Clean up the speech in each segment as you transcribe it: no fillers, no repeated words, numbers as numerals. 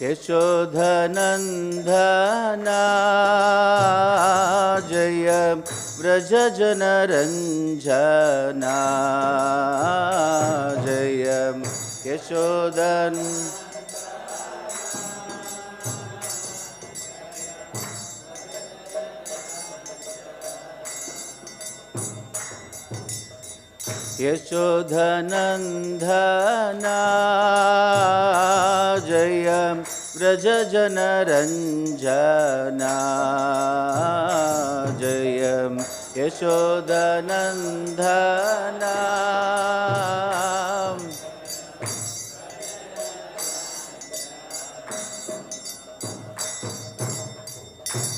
यशोधनन्दना Jai व्रजजनरञ्जना Jai Yashodhan यशोधनन्दना Jai व्रजजनरञ्जना Jai यशोधनन्दना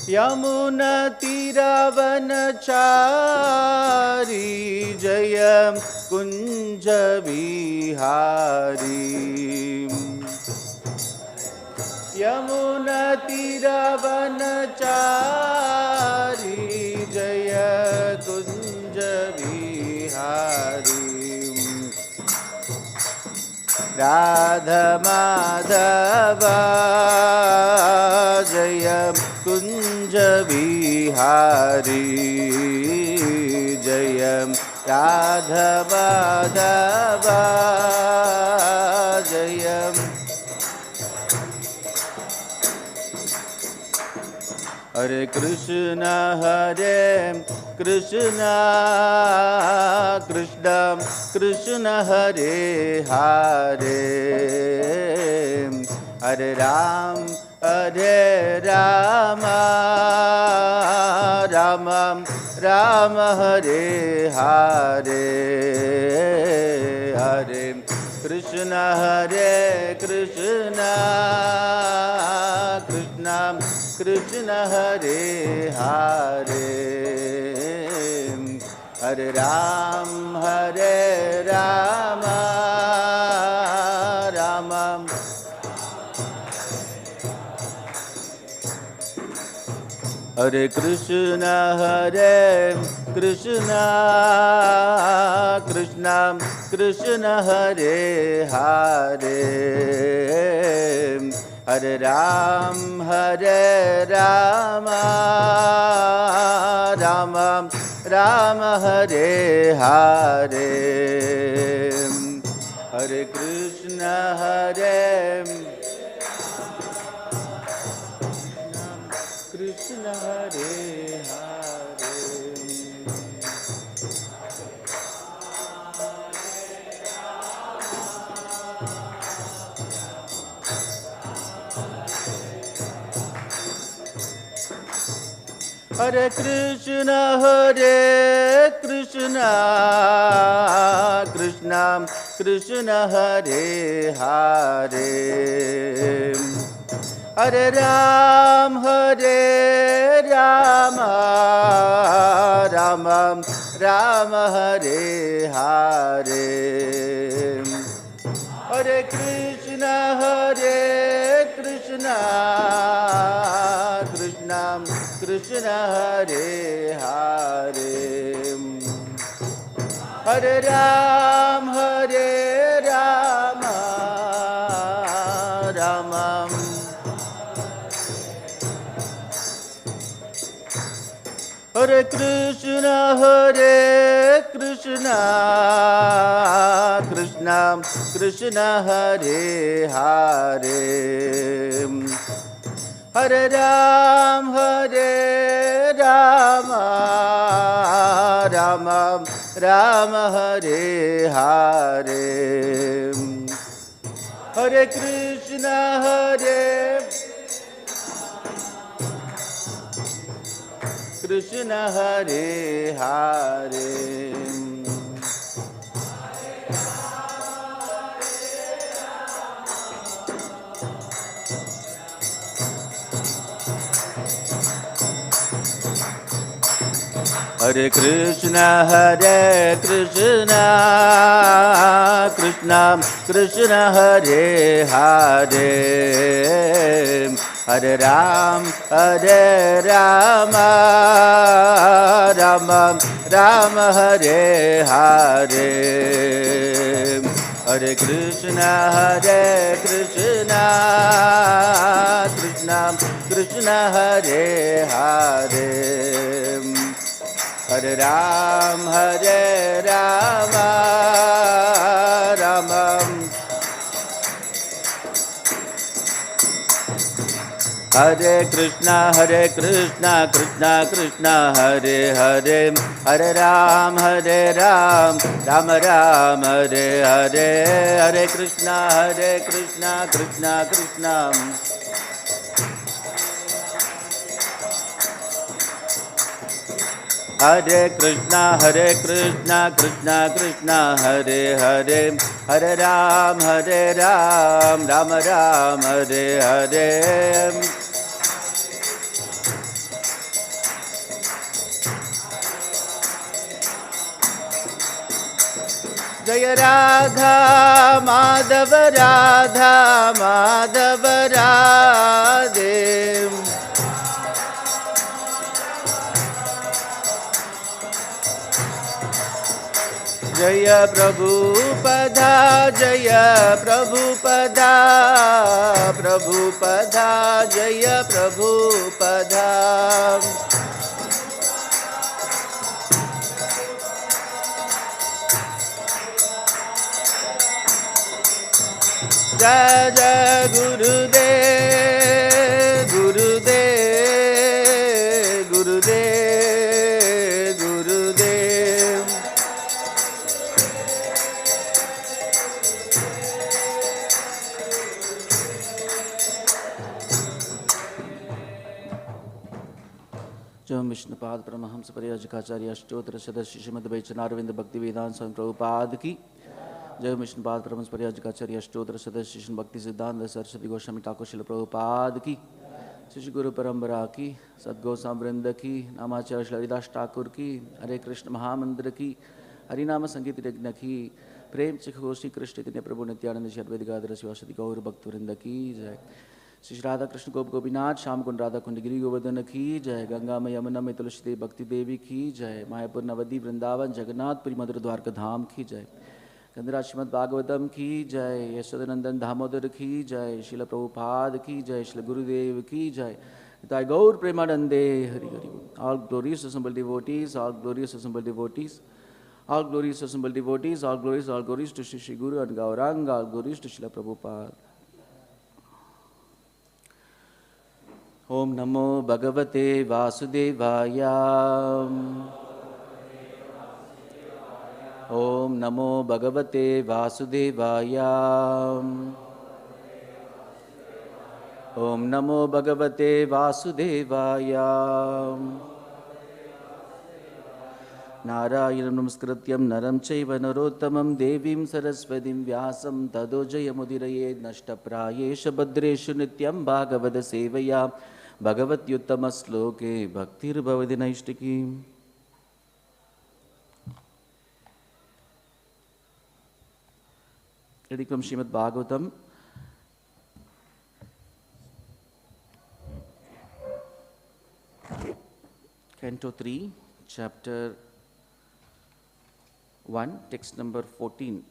यमुनातीरावनचारी Jai Kunj Vihari यमुनातीरावनचारी Jai Kunj Vihari Radha Madhav Jai Kunj Vihari Jai Radha Madhav Jai Hare Krishna Krishna Krishna Krishna Hare Hare Hare Ram Ram Ram Hare Hare Hare Krishna Krishna Krishna Krishna Hare Hare Hare Ram Ram Hare Krishna Krishna Krishna Krishna Hare Hare Hare Ram Ram Ram Hare Hare Hare Krishna Krishna Hare Hare Hare Krishna Krishna Krishna Hare Hare Hare Ram Ram Ram Hare Hare Hare Krishna Krishna Krishna Hare Hare Hare Ram Ram Hare Krishna Krishna Krishna Hare Hare Hare Ram Ram Hare Hare Hare Krishna Krishna Hare Hare Hare Krishna Krishna Krishna Hare Hare Hare Ram Ram Hare Hare Hare Krishna Krishna Krishna Hare Hare Hare Ram Rama Hare Krishna Krishna Krishna Hare Hare Hare Ram Rama Rama Hare Hare Hare Krishna Krishna Krishna Hare Krishna Krishna Krishna Hare Hare Hare Ram Rama Rama Hare Hare Jaya Radha Madhava Radhe Jaya Prabhupada Jaya Prabhupada Jaya Prabhupada Jai Jai Gurudev Gurudev Jam Vishnupad Paramahamsa Pariyajikacharya Ashtotra Sadashi Srimad Vaichanarvinda Bhakti Vedanta Swami Prabhupada ki Jai Vishnupad Paramahamsa Pariyajikacharya Ashtotra Sadashi Srimad Bhakti Siddhanta Saraswati Goswami Thakur Srila Prabhupada ki Shri Guru Parambara ki Sadgosam Vrinda ki Namacharya Shri Haridas Thakur ki Hare Krishna Mahamandra ki Harinama Sankirti Yajna ki Prem Chikhoshi Krishna Chaitanya Prabhu Nityananda Shri Advaita Gadadhara Sivasati Gaura Bhakta Vrinda ki Jai Shri Radha Krishna Gop Gopinath Sham Kund Radha Kund Giri Govardhana ki Jai Ganga Mai Yamuna Mai Tulsi Devi Bhakti Devi ki Jai Mayapur Navadi Vrindavan Jagannath Puri Madhura Dwarka Dham ki Jai Gandhara Srimad Bhagavatam ki Jai Yashodanandan Damodar ki Jai Srila Prabhupada ki Jai Srila Gurudev ki Jai Thy Gaur Premanande Hari Hari All glorious assembled devotees, all glorious assembled devotees, all glorious assembled devotees, all glories to Shri Guru and Gauranga, all glories to Srila Prabhupada. Om Namo Bhagavate Vasudevaya Om Namo Bhagavate Vasudevaya Om Namo Bhagavate Vasudevaya Narayanam Namaskrityam Naram Chaiva Narottamam Devim Saraswatim Vyasam Tado Jayamudiraye Nashtaprayesha Bhadreshu Nityam Bhagavada Sevaya Bhagavat Yuttama Sloke Bhaktir Bhavadi Naishtiki. Reading from Srimad Bhagavatam, Canto 3, Chapter 1, text number 14.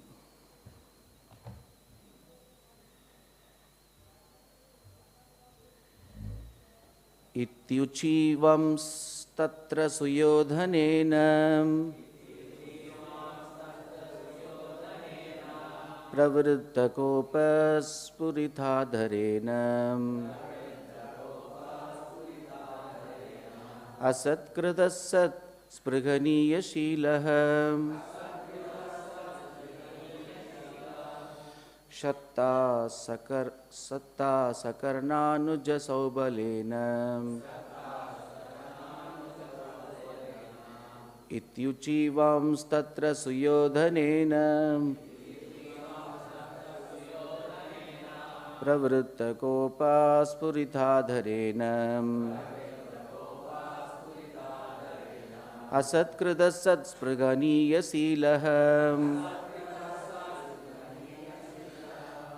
Ūcivāṁs tatra suyodhanena pravṛddha-kopa-sphuritādhareṇa asat-kṛtaḥ sat-spṛhaṇīya-śīlaḥ kṣattā sakarṇānuja-saubalena ūcivāṁs tatra suyodhanena pravṛddha-kopa-sphuritādhareṇa asat-kṛtaḥ sat-spṛhaṇīya-śīlaḥ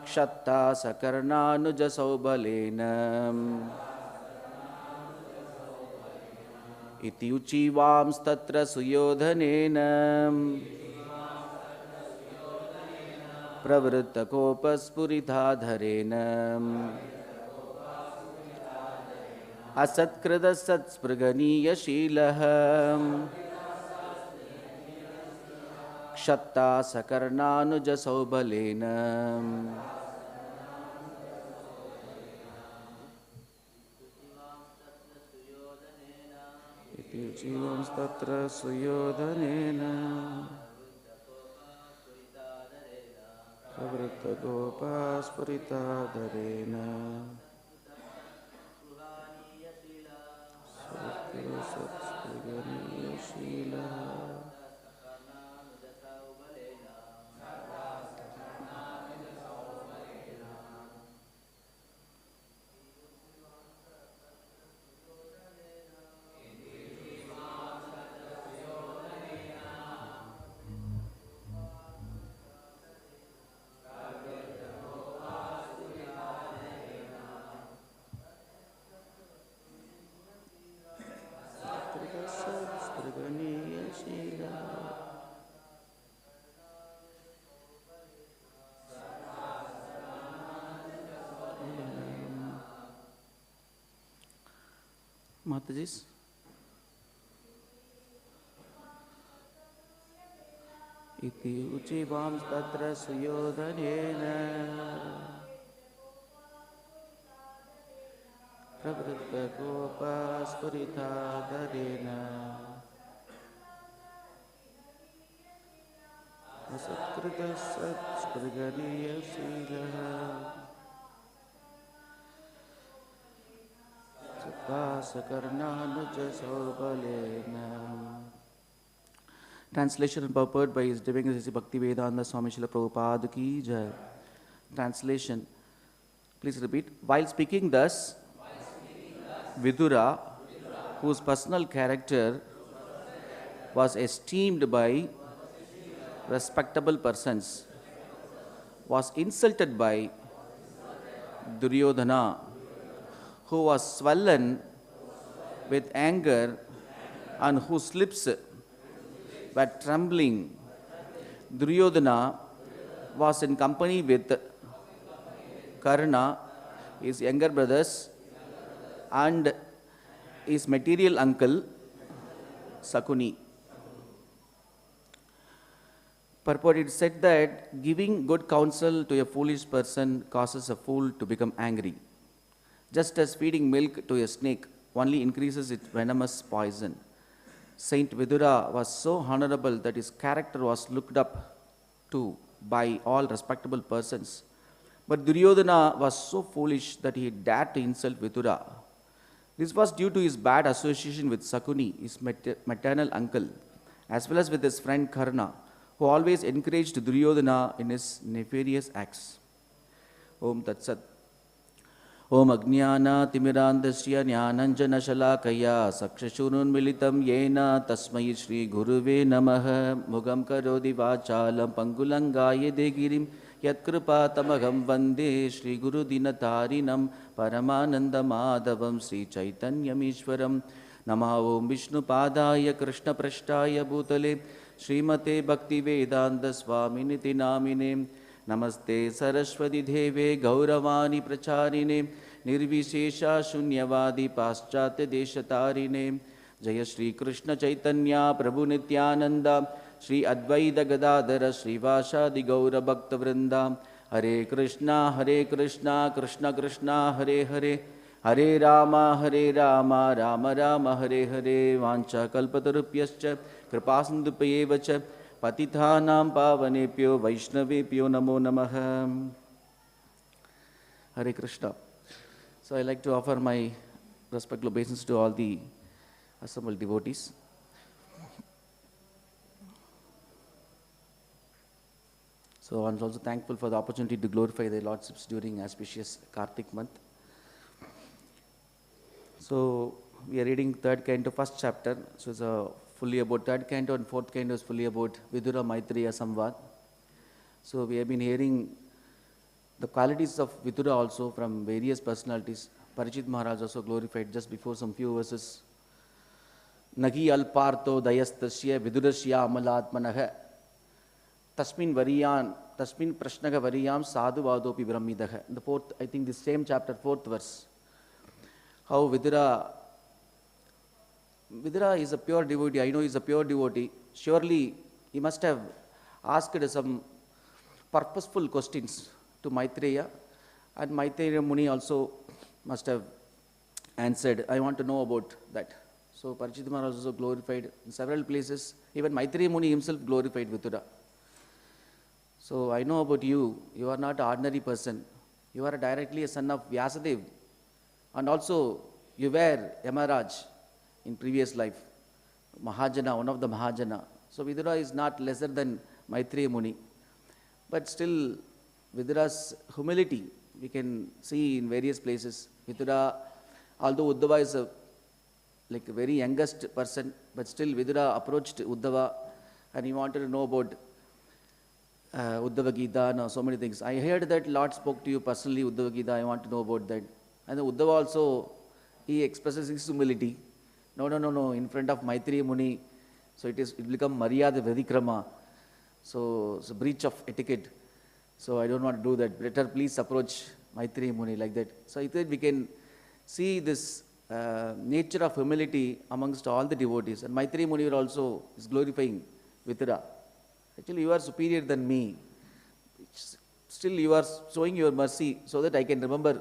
kṣattā sakarṇānuja-saubalena ūcivāṁs tatra suyodhanena pravṛddha-kopa-sphuritādhareṇa asat-kṛtaḥ sat-spṛhaṇīya-śīlaḥ kṣattā sakarṇānuja-saubalena ūcivāṁs tatra suyodhanena pravṛddha-kopa-sphuritādhareṇa sat-spṛhaṇīya-śīlaḥ. Matajis. Iti ūcivāṁs tatra suyodhanena pravṛddha-kopa-sphuritādhareṇa asat-kṛtaḥ sat-spṛhaṇīya-śīlaḥ sakarṇānuja-saubalena. Translation and purport by His Divine Grace Bhaktivedanta Swami Srila Prabhupada ki jai. Translation. Please repeat. While speaking thus, Vidura, whose personal character was esteemed by respectable persons, was insulted by Duryodhana, who was swollen with anger and whose lips were trembling. Duryodhana was in company with Karṇa, his younger brothers, and his material uncle, Śakuni. Purport, it said that giving good counsel to a foolish person causes a fool to become angry. Just as feeding milk to a snake only increases its venomous poison. Saint Vidura was so honorable that his character was looked up to by all respectable persons. But Duryodhana was so foolish that he dared to insult Vidura. This was due to his bad association with Śakuni, his maternal uncle, as well as with his friend Karṇa, who always encouraged Duryodhana in his nefarious acts. Om Tat Sat. Om Ajnana Timirandasya Jnananjana Shalakaya Sakshashurunmilitam Yena Tasmai Shri Guruve Namaha Mugam Karodi Vachalam Pangulangaya Degirim Yatkrupatamagam Vande Shri Guru Dinatarinam Paramananda Madhavam Sri Chaitanyamishwaram Namaha Om Vishnu Padaya Krishna Prashtaya Bhutale Srimate Bhakti Vedanta Swaminiti Namine Namaste Saraswati Deve Gauravani Pracharine Nirvishesha Shunyavadi Paschatya Deshatarine Jaya Shri Krishna Chaitanya Prabhu Nityananda Shri Advaita Gadadhara Shri Vasadi Gaura Bhakta Vrinda Hare Krishna Krishna Krishna Hare Hare Hare Rama Rama Rama Hare Hare Vancha Kalpatarupyascha Kripasindupayevacha Patithanam Pavanepyo Vaishnavepyo Namo Namaha. Hare Krishna. So I like to offer my respectful obeisance to all the assembled devotees. So I'm also thankful for the opportunity to glorify their lordships during auspicious Kartik month. So we are reading third canto, first chapter. So it's fully about third canto, and fourth canto is fully about Vidura Maitreya Samvad. So we have been hearing the qualities of Vidura also from various personalities. Parikshit Maharaj also glorified just before some few verses. Nagi alparto dayastasya vidurasya amalatmanaha tasmin variyan tasmin prashnaga variyam sadhu vadopi brahmidaha. The fourth, I think the same chapter, fourth verse. How Vidura is a pure devotee. I know he is a pure devotee. Surely he must have asked some purposeful questions to Maitreya, and Maitreya Muni also must have answered. I want to know about that. So Parikshit Maharaj also glorified in several places. Even Maitreya Muni himself glorified Vidura. So I know about you. You are not an ordinary person. You are directly a son of Vyasadeva. And also you were Yamaraj in previous life. Mahajana, one of the Mahajana. So Vidura is not lesser than Maitreya Muni. But still Vidura's humility we can see in various places. Vidura, although Uddhava is a very youngest person, but still Vidura approached Uddhava and he wanted to know about Uddhava Gita and so many things. I heard that Lord spoke to you personally, Uddhava Gita, I want to know about that. And Uddhava also, he expresses his humility. No, in front of Maitreya Muni, so it become Maryada Vedikrama. So it's a breach of etiquette. So I don't want to do that. Better please approach Maitreya Muni like that. So I think we can see this nature of humility amongst all the devotees. And Maitreya Muni also is glorifying Vidura. Actually, you are superior than me. Still, you are showing your mercy so that I can remember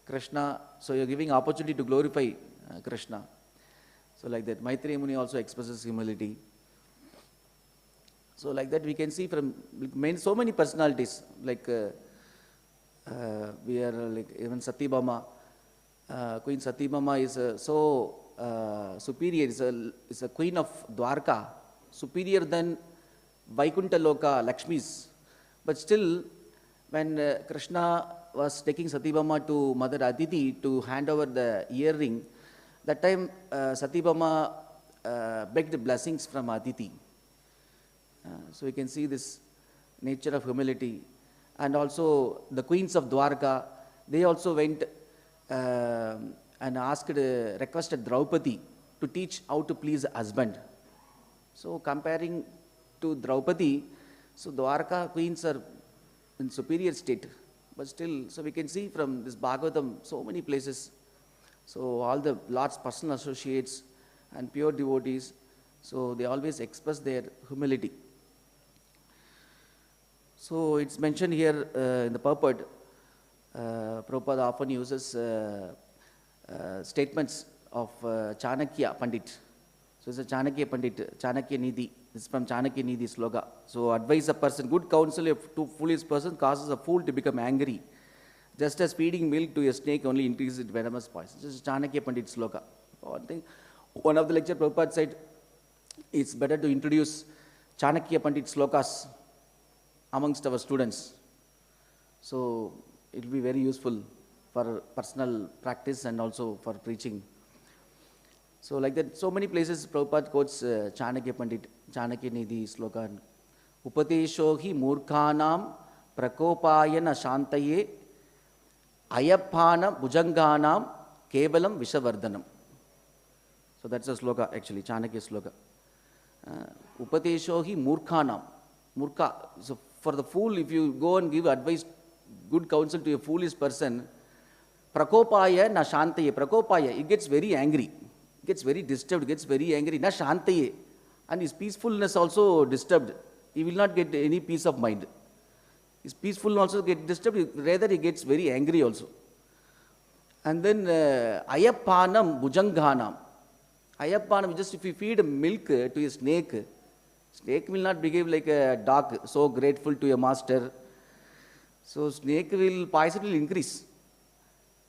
Krishna. So you are giving opportunity to glorify Krishna. So like that, Maitreya Muni also expresses humility. So like that, we can see from so many personalities. Like we are like even Satyabhama. Queen Satyabhama is so superior. Is a queen of Dwarka, superior than Vaikuntha Loka, Lakshmis. But still, when Krishna was taking Satyabhama to Mother Aditi to hand over the earring, that time Satyabhama begged blessings from Aditi. So we can see this nature of humility. And also the queens of Dwarka, they also went and requested Draupadi to teach how to please a husband. So comparing to Draupadi, so Dwarka queens are in superior state. But still, so we can see from this Bhagavatam so many places. So all the Lord's personal associates and pure devotees, so they always express their humility. So it's mentioned here in the purport, Prabhupada often uses statements of Chanakya Pandit. So it's a Chanakya Pandit, Chanakya Nidhi. This is from Chanakya Nidhi sloka. So advise a person, good counsel to foolish person causes a fool to become angry. Just as feeding milk to a snake only increases its venomous poison. This is Chanakya Pandit sloka. One of the lecture Prabhupada said, it's better to introduce Chanakya Pandit slokas amongst our students. So it will be very useful for personal practice and also for preaching. So like that, so many places Prabhupada quotes Chanakya Pandit, Chanakya Nidhi sloka. Upatesho hi murkhanam prakopayana shantaye ayappana bhujanganam kevalam vishavardhanam. So that's a sloka actually, Chanakya sloka. Upatesho hi murkhanam. Murkha. So for the fool, if you go and give advice, good counsel to a foolish person, prakopaya na shantaye. Prakopaya, it gets very angry, gets very disturbed, gets very angry. Na shantaye. And his peacefulness also disturbed. He will not get any peace of mind. His peacefulness also get disturbed, rather he gets very angry also. And then ayappanam bhujanganam. Ayappanam, just if you feed milk to a snake, snake will not behave like a dog, so grateful to a master. So snake poison will increase.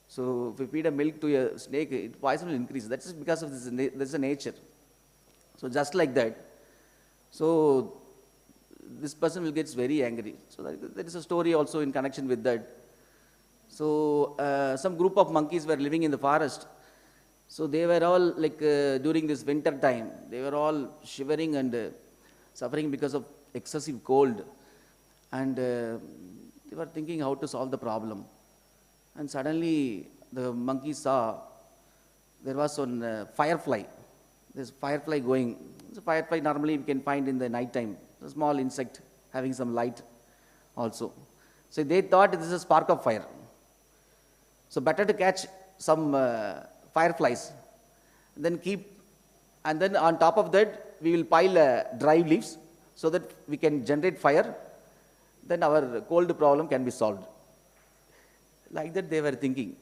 So if you feed a milk to a snake, poison will increase. That's because of this, that's the nature. So just like that. So this person will get very angry. So there is a story also in connection with that. So some group of monkeys were living in the forest. So they were all like during this winter time, they were all shivering and suffering because of excessive cold. And they were thinking how to solve the problem. And suddenly the monkey saw there was one firefly. There's firefly going. So firefly normally we can find in the night time. A small insect having some light also. So they thought this is a spark of fire. So better to catch some fireflies, then keep, and then on top of that we will pile dry leaves so that we can generate fire. Then our cold problem can be solved. Like that they were thinking.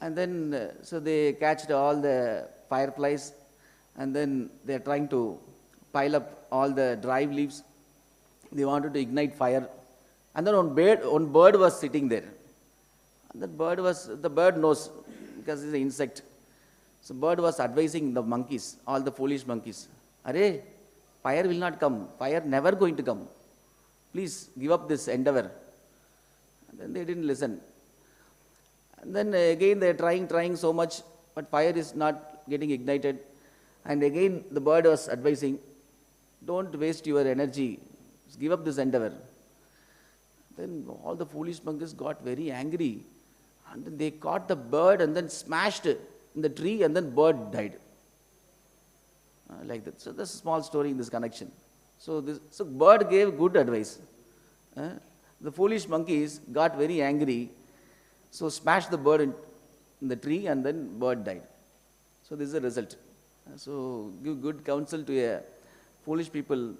And then, so they catched all the fireflies, and then they are trying to pile up all the dry leaves. They wanted to ignite fire. And then one bird was sitting there. And the bird knows, because it's an insect. So bird was advising the monkeys, all the foolish monkeys. Arey, fire will not come. Fire never going to come. Please give up this endeavor. And then they didn't listen. And then again they are trying so much, but fire is not getting ignited. And again the bird was advising, don't waste your energy, give up this endeavor. Then all the foolish monkeys got very angry, and then they caught the bird and then smashed in the tree, and then bird died. Like that. So that's a small story in this connection. So bird gave good advice. The foolish monkeys got very angry, so smashed the bird in the tree, and then bird died. So this is the result. So give good counsel to a foolish people,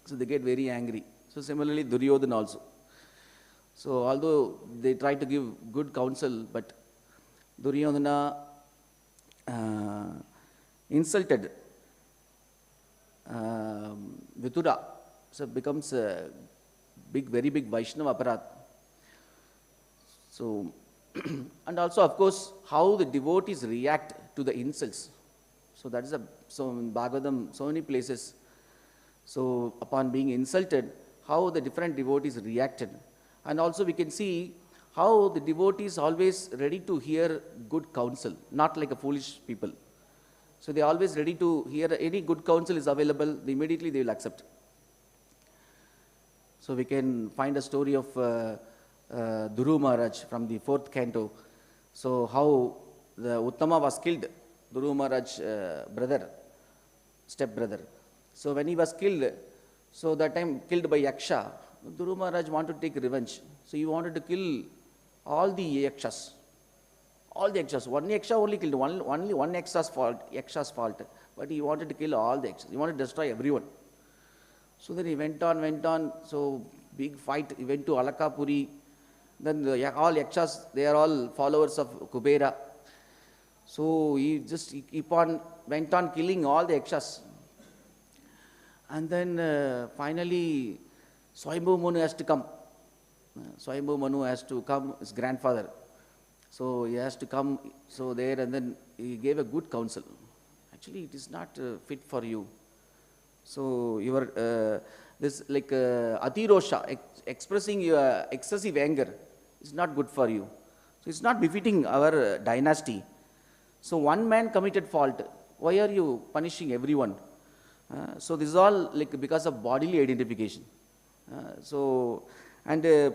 so they get very angry. So similarly Duryodhana also. So although they try to give good counsel, but Duryodhana insulted Vidura. So it becomes a very big Vaishnava aparat. So, and also of course how the devotees react to the insults. So that is so in Bhagavatam, so many places. So upon being insulted, how the different devotees reacted. And also we can see how the devotees always ready to hear good counsel, not like a foolish people. So they are always ready to hear any good counsel is available, immediately they will accept. So we can find a story of Dhruva Maharaj from the 4th canto. So how the Uttama was killed, Dhruva Maharaj brother, step brother. So when he was killed, so that time killed by Yaksha, Dhruva Maharaj wanted to take revenge. So he wanted to kill all the Yakshas. All the Yakshas. One Yaksha only killed, only one Yaksha's fault. But he wanted to kill all the Yakshas. He wanted to destroy everyone. So then he went on, so big fight. He went to Alakapuri. Then all Yakshas, they are all followers of Kubera. So he went on killing all the Yakshas. And then finally Swayambhu Manu has to come. Swayambhu Manu has to come, his grandfather. So he has to come, so there, and then he gave a good counsel. Actually, it is not fit for you. So your this like atirosha, expressing your excessive anger, is not good for you. So it's not befitting our dynasty. So one man committed fault. Why are you punishing everyone? So this is all like because of bodily identification.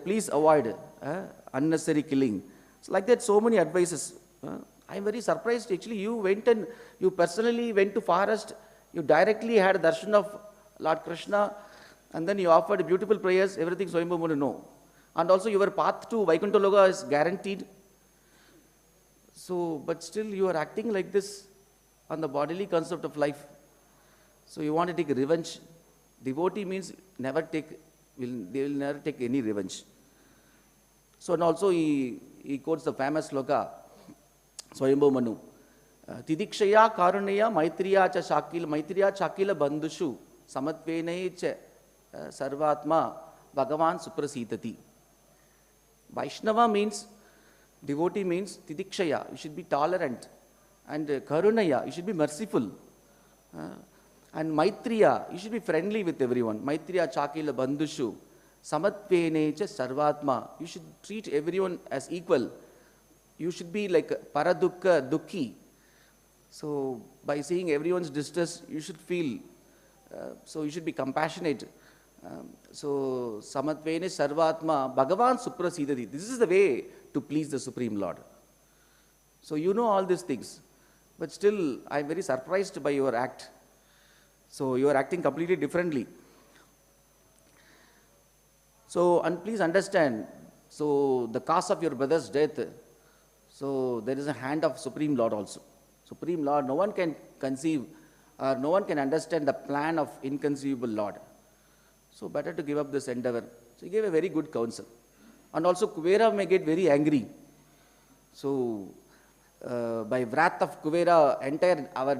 Please avoid unnecessary killing. So like that, so many advices. I am very surprised. Actually, you personally went to forest. You directly had a darshan of Lord Krishna, and then you offered beautiful prayers. Everything Swayambhu Manu know, and also your path to Vaikuntha Loka is guaranteed. So, but still you are acting like this on the bodily concept of life. So you want to take revenge. Devotee means they will never take any revenge. So and also he quotes the famous sloka, Swayambhu Manu. Tidikshaya karunaya maitriya cha shakila bandhushu samatvene cha sarvatma Bhagavan suprasitati. Vaishnava means, devotee means tidikshaya, you should be tolerant. And karunaya, you should be merciful. And maitriya, you should be friendly with everyone. Maitriya chakila bandhushu samatvene cha sarvatma, you should treat everyone as equal. You should be like paradukka dukhi. So by seeing everyone's distress, you should feel, so you should be compassionate. So samatvene sarvatma Bhagavan suprasidati. This is the way to please the Supreme Lord. So you know all these things, but still I am very surprised by your act. So you are acting completely differently. So, and please understand, so the cause of your brother's death, so there is a hand of Supreme Lord also. Supreme Lord, no one can conceive or no one can understand the plan of inconceivable Lord. So better to give up this endeavor. So he gave a very good counsel. And also Kuvera may get very angry. So by wrath of Kuvera, entire our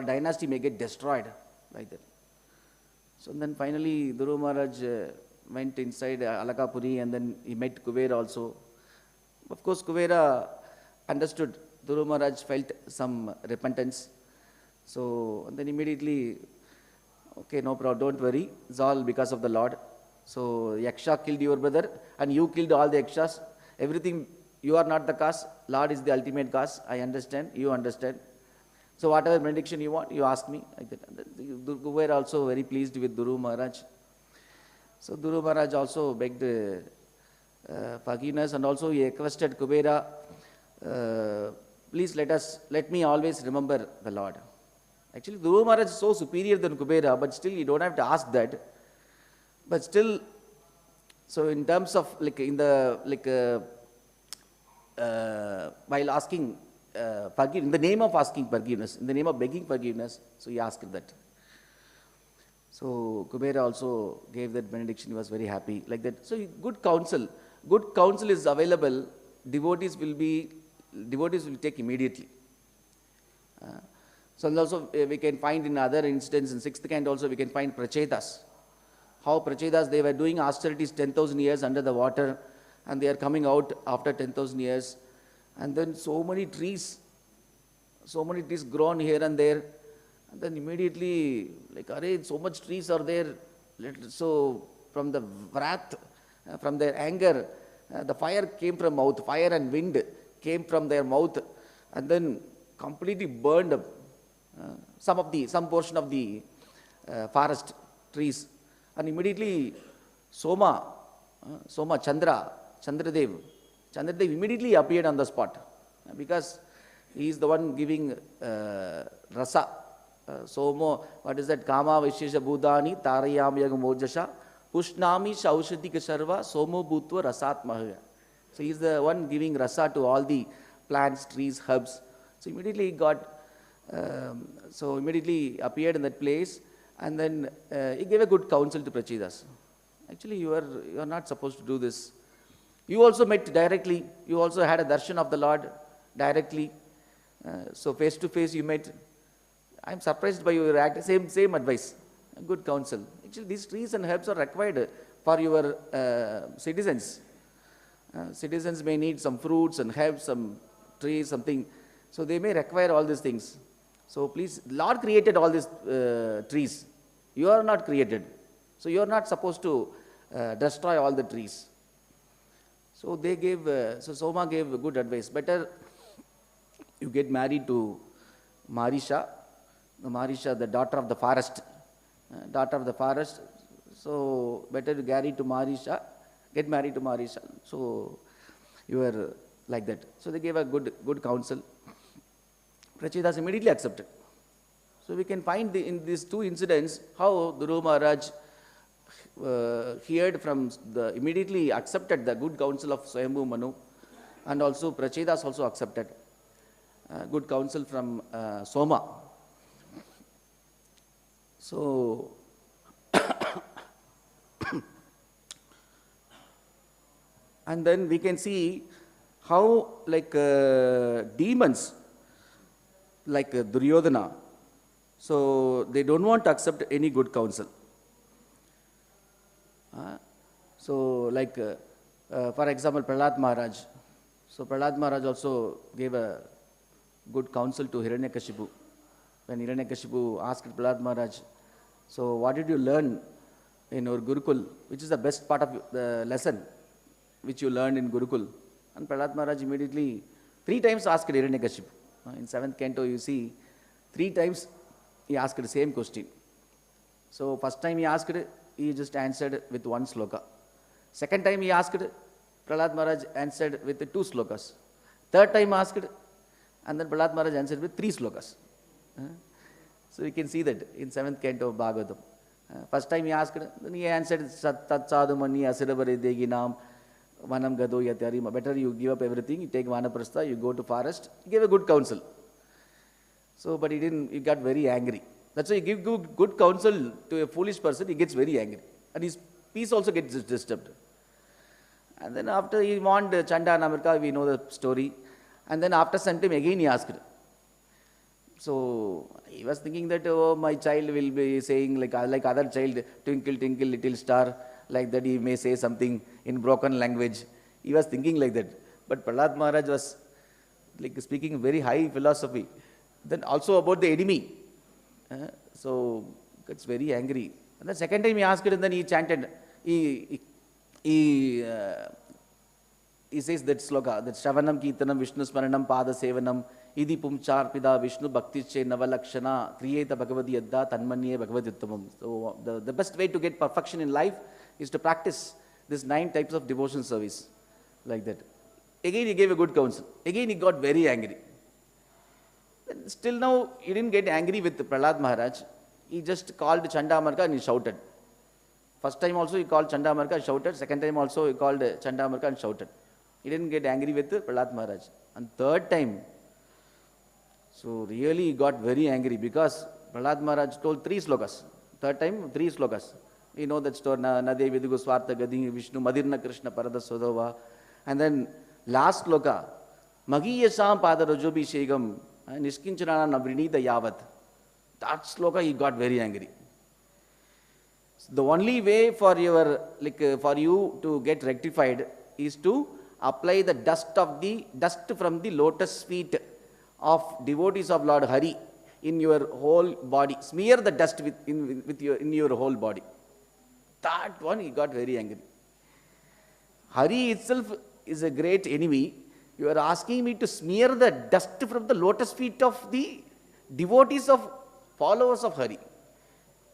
dynasty may get destroyed like that. So then finally Dhruva Maharaj went inside Alakapuri and then he met Kuvera also. Of course Kuvera understood. Dhruva Maharaj felt some repentance. So and then immediately, okay, no problem, don't worry, it's all because of the Lord. So Yaksha killed your brother and you killed all the Yakshas. Everything, you are not the cause, Lord is the ultimate cause. I understand, you understand. So whatever benediction you want, you ask me. Like that. Kuvera also very pleased with Dhruva Maharaj. So Dhruva Maharaj also begged forgiveness and also he requested Kuvera, please let me always remember the Lord. Actually, Dhruva Maharaj is so superior than Kubera, but still you don't have to ask that. But still, so in terms of while asking in the name of asking forgiveness, in the name of begging forgiveness, so he asked that. So Kubera also gave that benediction. He was very happy like that. So good counsel is available. Devotees will take immediately. So also we can find in other incidents, in sixth canto also we can find Prachetas. How Prachetas, they were doing austerities 10,000 years under the water and they are coming out after 10,000 years. And then so many trees grown here and there. And then immediately, like, array, so much trees are there. So from the wrath, from their anger, the fire came from mouth, fire and wind came from their mouth and then completely burned up some portion of the forest trees. And immediately Chandradev immediately appeared on the spot because he is the one giving rasa. Somo, what is that? Kama Vishesha Bhudani Tarayam Yagamojasha Pushnami Shaushadika Sarva Somo Bhutva Rasatmahaya. So he is the one giving rasa to all the plants, trees, herbs. So immediately he got, immediately appeared in that place and then he gave a good counsel to Prachetas. Actually, you are not supposed to do this. You also met directly. You also had a darshan of the Lord directly. So face to face you met. I am surprised by your act. Same advice. Good counsel. Actually, these trees and herbs are required for your citizens. Citizens may need some fruits and herbs, some trees, something. So they may require all these things. So please, Lord created all these trees. You are not created. So you are not supposed to destroy all the trees. So they gave, Soma gave good advice. Better you get married to Marisha, the daughter of the forest. So better to get married to Marisha. So you were like that. So they gave a good counsel. Prachetas immediately accepted. So we can find in these two incidents how Dhruva Maharaj immediately accepted the good counsel of Swayambhu Manu, and also Prachetas also accepted good counsel from Soma. So and then we can see how demons like Duryodhana, so they don't want to accept any good counsel. For example, Prahlad Maharaj. So Prahlad Maharaj also gave a good counsel to Hiranyakashipu. When Hiranyakashipu asked Prahlad Maharaj, so what did you learn in your Gurukul? Which is the best part of the lesson which you learned in Gurukul? And Prahlad Maharaj immediately 3 times asked Hiranyakashipu. In 7th canto you see 3 times he asked the same question. So first time he asked, he just answered with 1 sloka. Second time he asked, Prahlad Maharaj answered with 2 slokas. Third time asked, and then Prahlad Maharaj answered with 3 slokas. So you can see that in 7th canto of Bhagavatam. First time he asked, then he answered, Tat sadhu mani asirabare deginam vanam gado yatyari. Better you give up everything, you take vanaprastha, you go to forest. He gave a good counsel. So, but he got very angry. That's why you give good counsel to a foolish person, he gets very angry. And his peace also gets disturbed. And then after he warned Chanda and Amirka, we know the story. And then after some time again he asked. So he was thinking that, oh, my child will be saying like other child, twinkle, twinkle, little star, like that he may say something in broken language. He was thinking like that. But Prahlad Maharaj was like speaking very high philosophy. Then also about the enemy. So gets very angry. And the second time he asked it, and then he chanted. He says that sloka, that Shravanam Kirtanam Vishnu Smaranam Pada Sevanam Idi Pumcharpida Vishnu Bhaktiche Navalakshana Kriyeta Bhagavadi Yadda Tanmanye Bhagavadittamam. So the best way to get perfection in life is to practice these 9 types of devotion service. Like that. Again he gave a good counsel. Again he got very angry. Then still now he didn't get angry with Prahlad Maharaj. He just called Chandamarka and he shouted. First time also he called Chandamarka and shouted. Second time also he called Chandamarka and shouted. He didn't get angry with Prahlad Maharaj. And third time, so really he got very angry because Prahlad Maharaj told 3 slokas. Third time, 3 slokas. You know that story, Nade Vidugu Swartha Gadi Vishnu Madirna Krishna Parada Sodova. And then last sloka, Magiyasam Pada Rajobi Shegam Niskinchana Navrinida Yavat. That sloka he got very angry. The only way for you to get rectified is to apply the dust from the lotus feet of devotees of Lord Hari in your whole body. Smear the dust in your whole body. That one he got very angry. Hari itself is a great enemy. You are asking me to smear the dust from the lotus feet of the devotees of followers of Hari.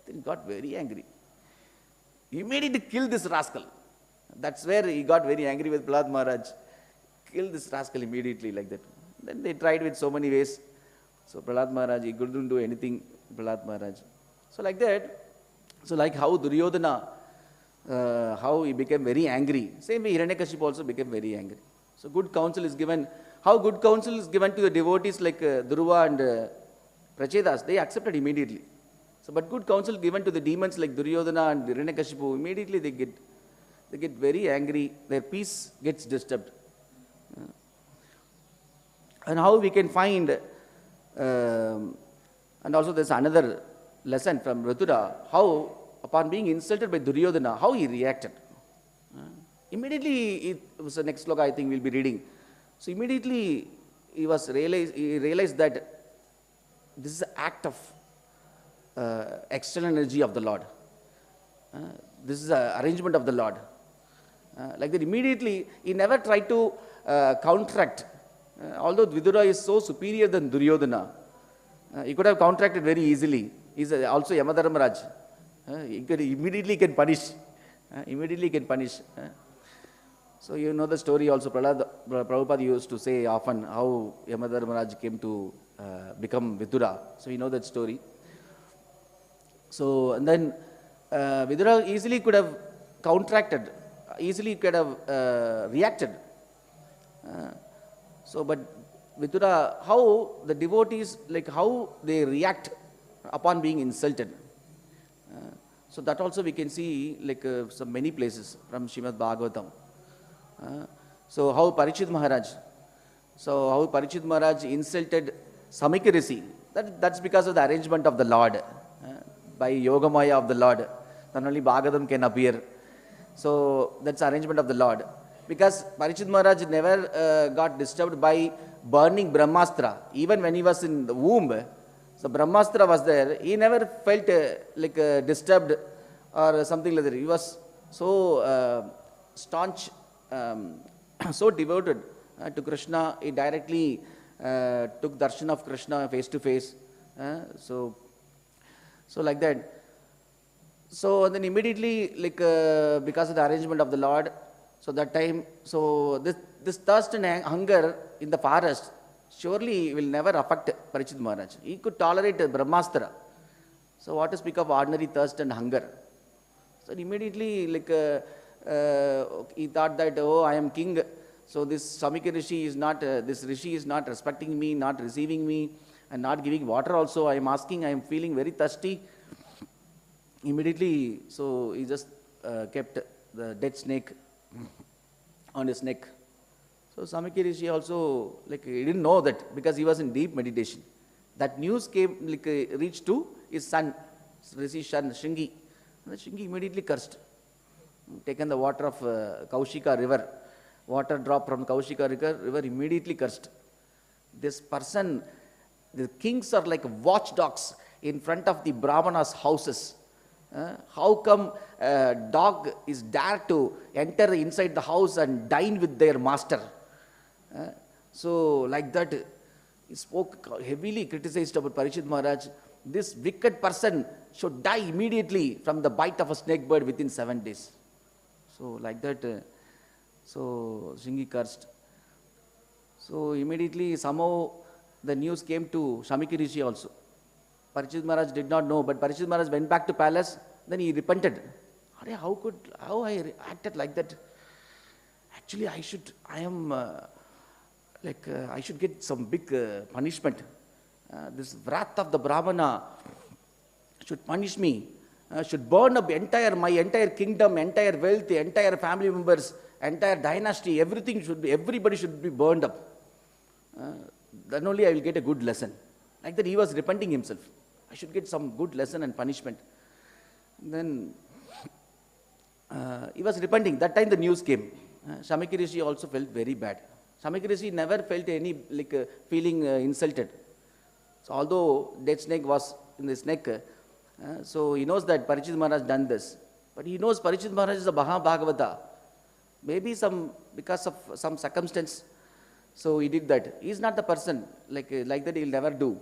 Then he got very angry. Immediately kill this rascal. That's where he got very angry with Prahlad Maharaj. Kill this rascal immediately like that. Then they tried with so many ways. So Prahlad Maharaj, he couldn't do anything, Prahlad Maharaj. So like that, so like how Duryodhana, how he became very angry. Same way Hiranyakashipu also became very angry. So good counsel is given. How good counsel is given to the devotees like Dhruva and Prachedas, they accepted immediately. So but good counsel given to the demons like Duryodhana and Hiranyakashipu, immediately they get very angry, their peace gets disturbed. And how we can find, and also there's another lesson from Vidura, how upon being insulted by Duryodhana, how he reacted. Immediately, it was the next sloka I think we'll be reading. So immediately he realized that this is an act of external energy of the Lord. This is an arrangement of the Lord. Like that immediately, he never tried to counteract. Although Vidura is so superior than Duryodhana, he could have counteracted very easily. He is also Yamadharmaraj. He immediately can punish. So you know the story also. Prabhupada used to say often how Yamadharmaraj came to become Vidura. So you know that story. So and then Vidura easily could have counteracted, easily could have reacted. So but Vidura, how the devotees, like how they react upon being insulted. So that also we can see like some many places from Srimad Bhagavatam. So how Parikshit Maharaj insulted Samika Rishi. That's because of the arrangement of the Lord. By Yogamaya of the Lord, then only Bhagavatam can appear. So that's the arrangement of the Lord. Because Parikshit Maharaj never got disturbed by burning Brahmastra. Even when he was in the womb, so Brahmastra was there, he never felt disturbed or something like that. He was so staunch, so devoted to Krishna. He directly took darshan of Krishna face to face. So like that. So then immediately, because of the arrangement of the Lord, so that time, so this thirst and hunger in the forest surely will never affect Parikshit Maharaj. He could tolerate Brahmastra. So what to speak of ordinary thirst and hunger? So immediately he thought that, oh, I am king. So this Samika Rishi is not, this Rishi is not respecting me, not receiving me, and not giving water also. I am asking, I am feeling very thirsty. Immediately, so he just kept the dead snake on his neck. So Samika Rishi also, he didn't know that because he was in deep meditation. That news came, reached to his son, Rishi Shringi. And Shringi immediately cursed. Taken the water of Kaushika river, water drop from Kaushika river immediately cursed. This person, the kings are like watchdogs in front of the Brahmanas' houses. How come a dog is dared to enter inside the house and dine with their master? So like that, he spoke heavily, criticized about Parikshit Maharaj. This wicked person should die immediately from the bite of a snake bird within 7 days. So like that, so Shringi cursed. So immediately somehow the news came to Samika Rishi also. Parikshit Maharaj did not know, but Parikshit Maharaj went back to palace, then he repented. How I acted like that? Actually, I should get some big punishment. This wrath of the Brahmana should punish me, should burn up my entire kingdom, entire wealth, entire family members, entire dynasty, everybody should be burned up. Then only I will get a good lesson. Like that he was repenting himself. I should get some good lesson and punishment. Then he was repenting. That time the news came. Samika Rishi also felt very bad. Samika Rishi never felt any feeling insulted. So although dead snake was in his neck, so he knows that Parikshit Maharaj done this. But he knows Parikshit Maharaj is a Bhagavata. Maybe because of some circumstance, so he did that. He is not the person like that he will never do.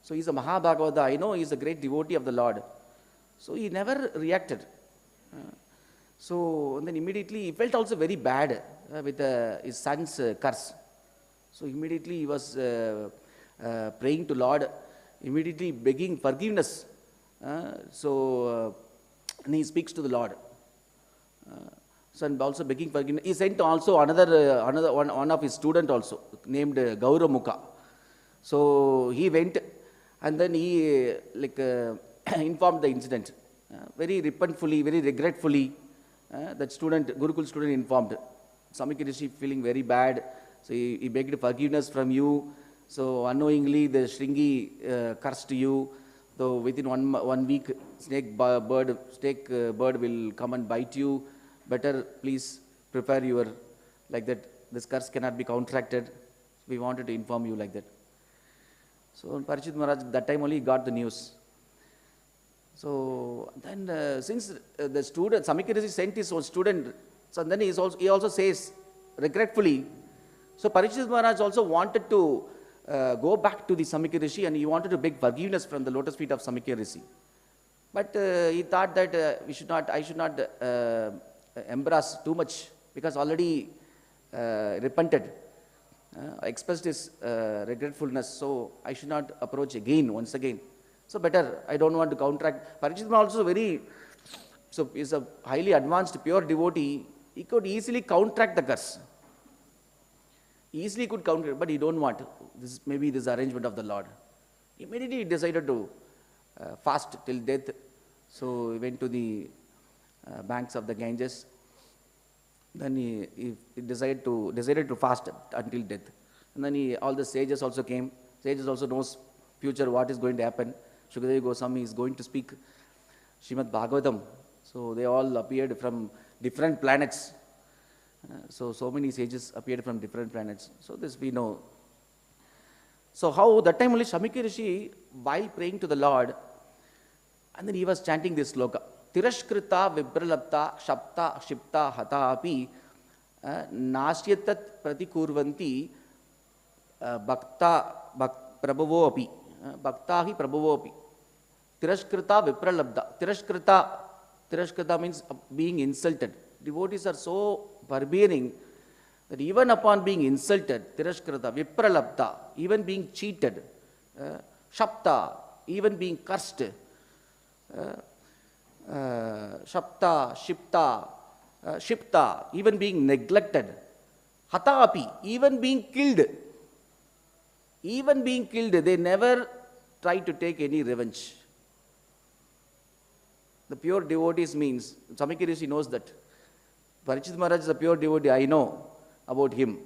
So he is a Mahabhagavata. I know he is a great devotee of the Lord. So he never reacted. So and then immediately he felt also very bad with his son's curse. So immediately he was praying to Lord, immediately begging forgiveness. And he speaks to the Lord. So and also begging forgiveness. He sent also another one of his student also named Gaura. So he went and then he informed the incident. Very repentfully, very regretfully, that student, Gurukul student informed. Samika Rishi feeling very bad. So he begged forgiveness from you. So unknowingly the Shringi cursed you. So within 1 week, snake bird will come and bite you. Better please prepare your, like that, this curse cannot be counteracted. We wanted to inform you like that. So Parikshit Maharaj, that time only got the news. So then since the student, Samika Rishi sent his own student, so then he also says regretfully. So Parikshit Maharaj also wanted to go back to the Samika Rishi and he wanted to beg forgiveness from the lotus feet of Samika Rishi. But he thought that I should not embrace too much because already repented, expressed his regretfulness, so I should not approach once again. So better, I don't want to counteract. Parikshit also is a highly advanced pure devotee. He could easily counteract the curse. Easily could counter it, but he don't want. Maybe this arrangement of the Lord. Immediately he decided to fast till death. So he went to the banks of the Ganges. Then he decided to fast until death. And then all the sages also came. Sages also knows future what is going to happen. Shukadeva Goswami is going to speak Srimad Bhagavatam. So they all appeared from different planets. So many sages appeared from different planets. So this we know. So how that time only Samika Rishi, while praying to the Lord, and then he was chanting this sloka. Tirashkrita vibralapta kṣattā kṣipta hata api nasyatat pratikurvanti bhakta prabhavo api. Bhakta hi prabhavo api. Tirashkrita vipralabdha. Tirashkrita means being insulted. Devotees are so barbarian that even upon being insulted, tirashkrita, vipralabdha, even being cheated, kṣattā, even being cursed, Shapta, Shipta, Shipta, even being neglected. Hatapi, even being killed. Even being killed, they never try to take any revenge. The pure devotees means, Samika Rishi knows that. Parikshit Maharaj is a pure devotee, I know about him.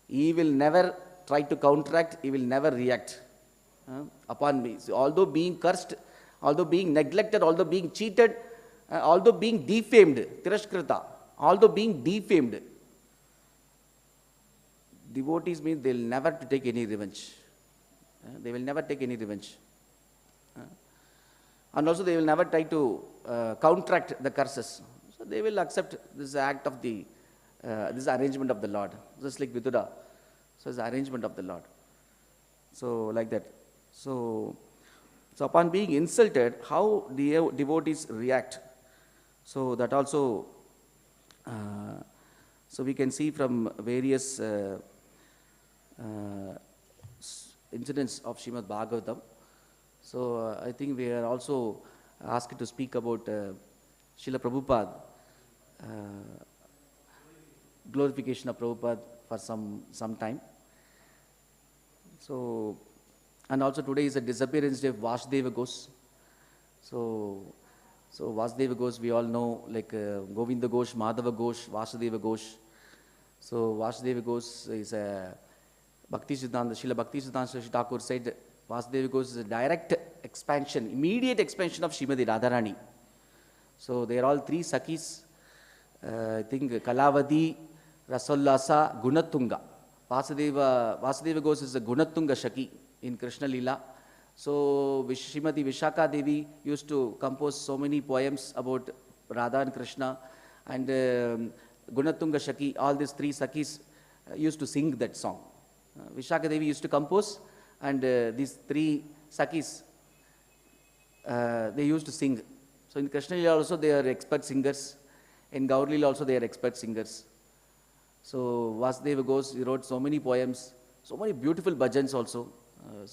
He will never try to counteract, he will never react upon me. So, although being cursed, although being neglected, although being cheated, although being defamed, tirashkrita, although being defamed, devotees means they will never to take any revenge. They will never take any revenge. And also they will never try to counteract the curses. So they will accept this act of the, this arrangement of the Lord. Just like Vidura. So it's the arrangement of the Lord. So like that. So upon being insulted, how the devotees react. So that also, so we can see from various incidents of Srimad Bhagavatam. So I think we are also asked to speak about Srila Prabhupada, glorification of Prabhupada for some time. So, and also today is a disappearance day of Vasudeva Ghosh. So Vasudeva Ghosh, we all know, like Govinda Ghosh, Madhava Ghosh, Vasudeva Ghosh. So Vasudeva Ghosh is a Bhakti-siddhanta, Srila Bhakti-siddhanta Thakur said Vasudeva Ghosh is a direct expansion, immediate expansion of Srimati Radharani. So they are all three Sakhis, I think Kalavadi, Rasallasa, Gunatunga. Vasudeva Ghosh is a Gunatunga Shaki in Krishna Lila. So Srimati Vishaka Devi used to compose so many poems about Radha and Krishna, and Gunatunga Shaki, all these three Sakhis used to sing that song. Vishaka Devi used to compose, and these three Sakhis, they used to sing. So in Krishna Lila also they are expert singers. In Gaura Lila also they are expert singers. So Vasudeva Ghosh, he wrote so many poems, so many beautiful bhajans also.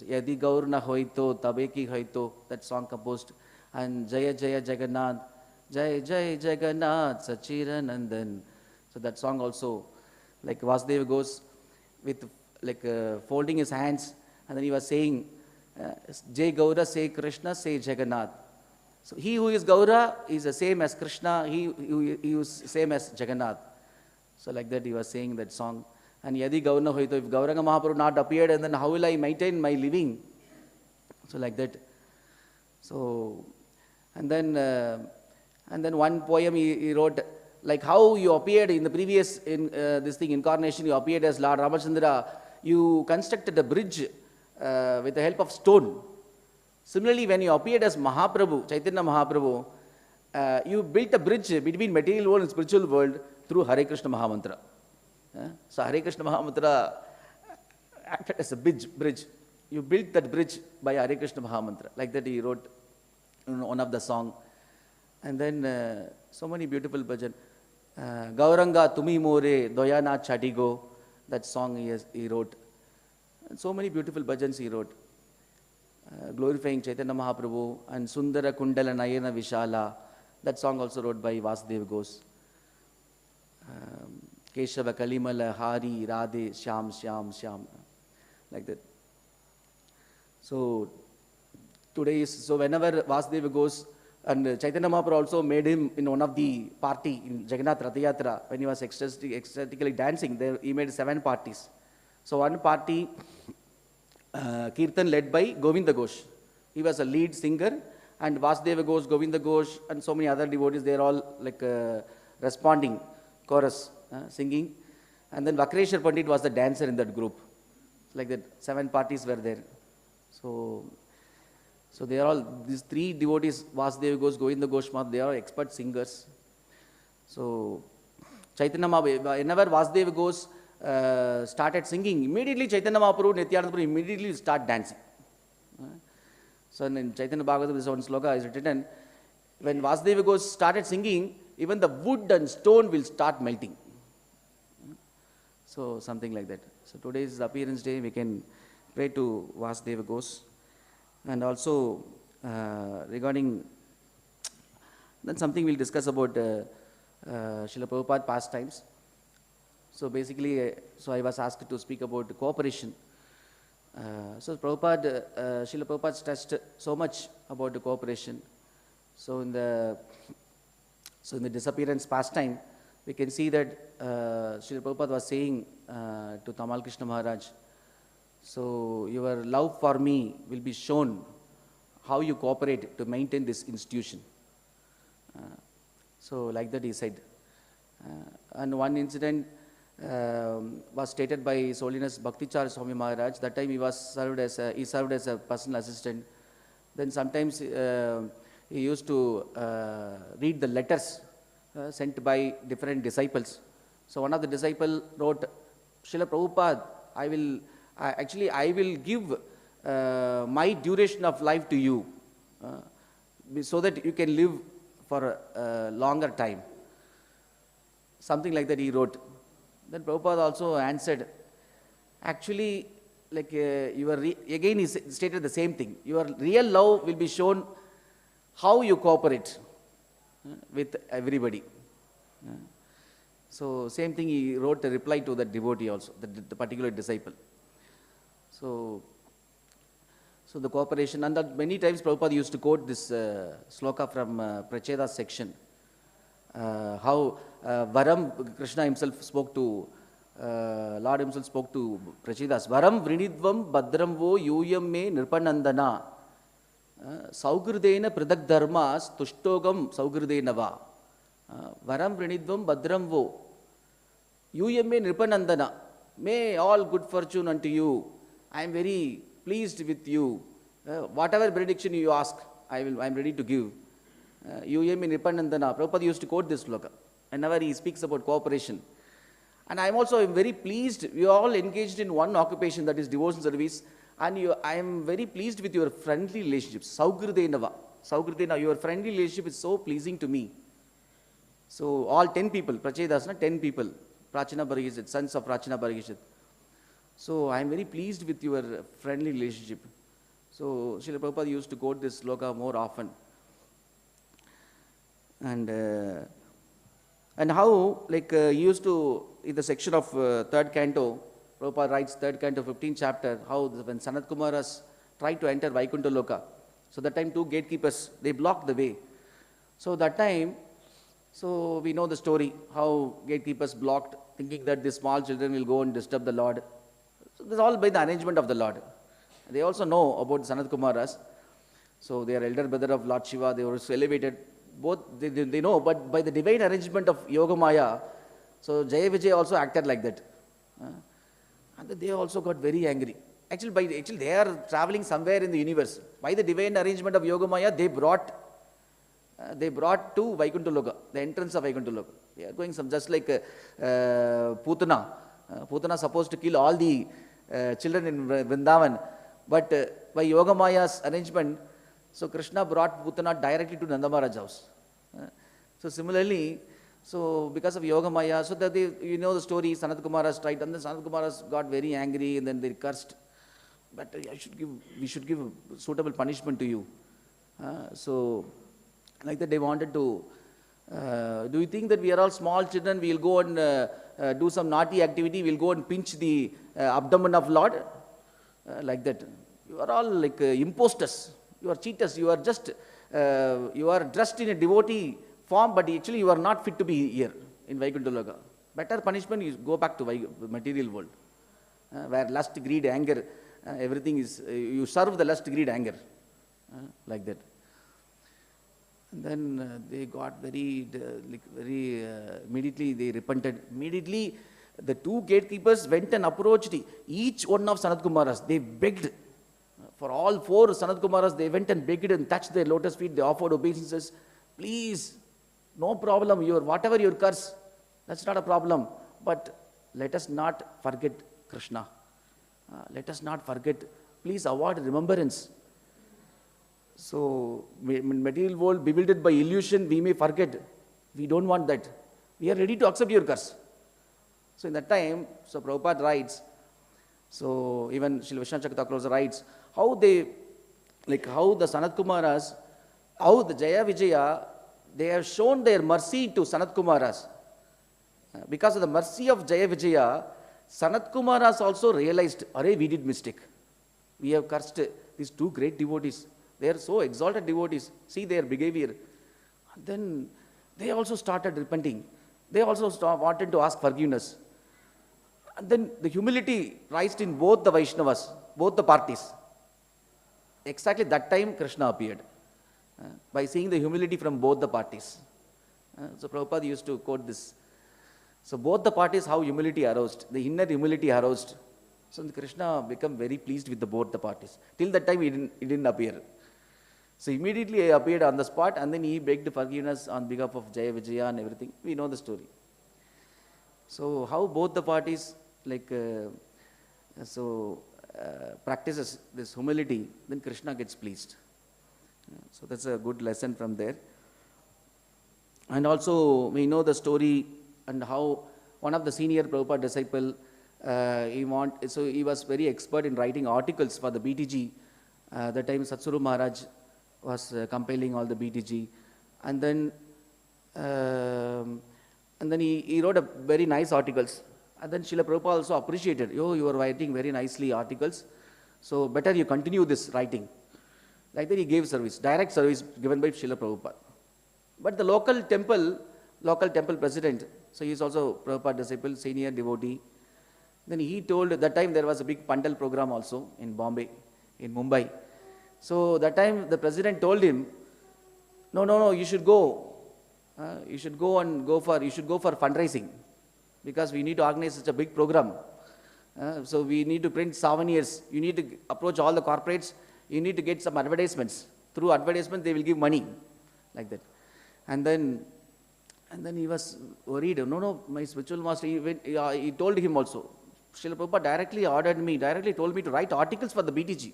Yadi Gaur na hoito, tabeki hoito, that song composed. And Jaya Jaya Jagannath, Jai Jai Jagannath, Sachira Nandan. So that song also, like Vasudeva Ghosh with like folding his hands, and then he was saying, Jai Gaura, say Krishna, say Jagannath. So he who is Gaura is the same as Krishna, he is same as Jagannath. So like that he was saying that song. And Yadi Gaurna Hoito, if Gauranga Mahaprabhu not appeared, and then how will I maintain my living? So like that. So, and then one poem he wrote, like how you appeared in the previous, incarnation, you appeared as Lord Ramachandra, you constructed a bridge with the help of stone. Similarly, when you appeared as Mahaprabhu, Chaitanya Mahaprabhu, you built a bridge between material world and spiritual world through Hare Krishna Mahamantra. So Hare Krishna Mahamantra acted as a bridge. You built that bridge by Hare Krishna Mahamantra. Like that he wrote one of the song. And then so many beautiful bhajan. Gauranga Tumi More, Doyana Chadigo, that song he wrote. And so many beautiful bhajans he wrote. Glorifying Chaitanya Mahaprabhu, and Sundara Kundala Nayana Vishala, that song also wrote by Vasudeva Ghosh. Keshava Kalimala Hari Radhe Shyam Shyam Shyam, like that. So today is, so whenever Vasudeva Ghosh, and Chaitanya Mahaprabhu also made him in one of the party in Jagannath Ratha Yatra, when he was ecstatically dancing, there he made 7 parties. So one party, Kirtan led by Govinda Ghosh. He was a lead singer, and Vasudeva Ghosh, Govinda Ghosh, and so many other devotees, they are all like responding, chorus, singing. And then Vakreshwar Pandit was the dancer in that group. Like that, 7 parties were there. So they are all, these 3 devotees, Vasudeva Ghosh, Govinda Ghosh, they are expert singers. So Chaitanya Mahaprabhu, whenever Vasudeva Ghosh started singing, immediately Chaitanya Mahaprabhu, Nityananda Prabhu immediately start dancing. So in Chaitanya Bhagavatam, this one sloka is written, when Vasudeva Ghosh started singing, even the wood and stone will start melting. So something like that. So today is the appearance day, we can pray to Vasudeva Ghosh. And also regarding Then something we'll discuss about Srila Prabhupada pastimes. So basically, so I was asked to speak about cooperation. So Prabhupada, Srila Prabhupada stressed so much about the cooperation. So in the disappearance pastime, we can see that Srila Prabhupada was saying to Tamal Krishna Maharaj, so your love for me will be shown how you cooperate to maintain this institution. So like that he said. And one incident was stated by His Holiness Bhaktichar Swami Maharaj. That time he served as a personal assistant. Then sometimes he used to read the letters sent by different disciples. So one of the disciples wrote, Srila Prabhupada, I will give my duration of life to you so that you can live for a longer time. Something like that he wrote. Then Prabhupada also answered, actually, like again he stated the same thing. Your real love will be shown how you cooperate with everybody. So same thing he wrote a reply to that devotee also, the particular disciple. So the cooperation, and that many times Prabhupada used to quote this sloka from Pracheda's section. How Varam, Krishna himself spoke to, Lord himself spoke to Prachedas. Varam vrinidvam badram vo yuyam me nirpanandana saukṛrdena pradak dharmas tushtogam saukṛrdena va. Varam vrinidvam badram vo yuyam me nirpanandana. May all good fortune unto you. I am very pleased with you. Whatever benediction you ask, I am ready to give. Yuyam me nirpanandana. Prabhupada used to quote this sloka whenever he speaks about cooperation. And I am also very pleased, we are all engaged in one occupation, that is devotion service, and I am very pleased with your friendly relationships. Saukṛrdena, your friendly relationship is so pleasing to me. So all 10 people, Prachedas, 10 people, Prachina Bhargishit, sons of Prachina Bhargishit. So I am very pleased with your friendly relationship. So Srila Prabhupada used to quote this sloka more often. And how, like he used to, in the section of 3rd canto, Prabhupada writes 3rd canto, 15th chapter, how when Sanat Kumaras tried to enter Vaikuntha Loka, so that time 2 gatekeepers, they blocked the way. So that time, so we know the story, how gatekeepers blocked, thinking that the small children will go and disturb the Lord. So this is all by the arrangement of the Lord. They also know about Sanat Kumaras. So they are elder brother of Lord Shiva, they were also elevated. Both they know, but by the divine arrangement of Yogamaya, so Jaya Vijay also acted like that. And they also got very angry. Actually, they are traveling somewhere in the universe. By the divine arrangement of Yogamaya, they brought to Vaikuntha Loka, the entrance of Vaikuntha Loka. They are going just like Putana. Putana supposed to kill all the children in Vrindavan, but by Yogamaya's arrangement, so Krishna brought Putana directly to Nanda Maharaj's house. So similarly, so because of Yogamaya, so that you know the story, Sanat Kumaras tried, and then Sanat Kumaras got very angry, and then they cursed. But we should give suitable punishment to you. So like that they wanted to, do you think that we are all small children, we will go and do some naughty activity, we will go and pinch the abdomen of Lord? Like that. You are all like imposters. You are cheaters, you are just, you are dressed in a devotee form, but actually you are not fit to be here in Vaikuntha Loka. Better punishment is go back to material world, where lust, greed, anger, everything is, you serve the lust, greed, anger, like that. And then they got very, immediately they repented. Immediately the 2 gatekeepers went and approached each one of Sanat Kumaras. They begged. For all 4 Sanat Kumaras, they went and begged and touched their lotus feet. They offered obeisances. Please, no problem. Whatever your curse, that's not a problem. But let us not forget Krishna. Let us not forget. Please avoid remembrance. So, in material world bewildered by illusion, we may forget. We don't want that. We are ready to accept your curse. So in that time, so Prabhupada writes, so even Srila Vishwanath Chakravarti also writes, how the Sanat Kumaras, how the Jaya Vijaya, they have shown their mercy to Sanat Kumaras. Because of the mercy of Jaya Vijaya, Sanat Kumaras also realized, Arey, we did mistake. We have cursed these two great devotees. They are so exalted devotees. See their behavior. And then they also started repenting. They also wanted to ask forgiveness. And then the humility rised in both the Vaishnavas, both the parties. Exactly that time Krishna appeared, by seeing the humility from both the parties. So Prabhupada used to quote this. So both the parties, how humility aroused, the inner humility aroused. So Krishna became very pleased with both the parties. Till that time he didn't appear. So immediately he appeared on the spot, and then he begged forgiveness on behalf of Jaya Vijaya and everything. We know the story. So how both the parties practices this humility, then Krishna gets pleased. So that's a good lesson from there. And also we know the story and how one of the senior Prabhupada disciple, he was very expert in writing articles for the BTG. That time Satsuru Maharaj was compiling all the BTG, and then he wrote a very nice articles. And then Srila Prabhupada also appreciated, you are writing very nicely articles, so better you continue this writing. Like that he gave service, direct service given by Srila Prabhupada. But the local temple president, so he is also Prabhupada disciple, senior devotee. Then he told, that time there was a big Pandal program also in Mumbai. So that time the president told him, no, you should go. You should go for fundraising, because we need to organize such a big program. So we need to print souvenirs. You need to approach all the corporates. You need to get some advertisements. Through advertisement, they will give money, like that. And then he was worried. No, my spiritual master, he told him also. Srila Prabhupada directly told me to write articles for the BTG.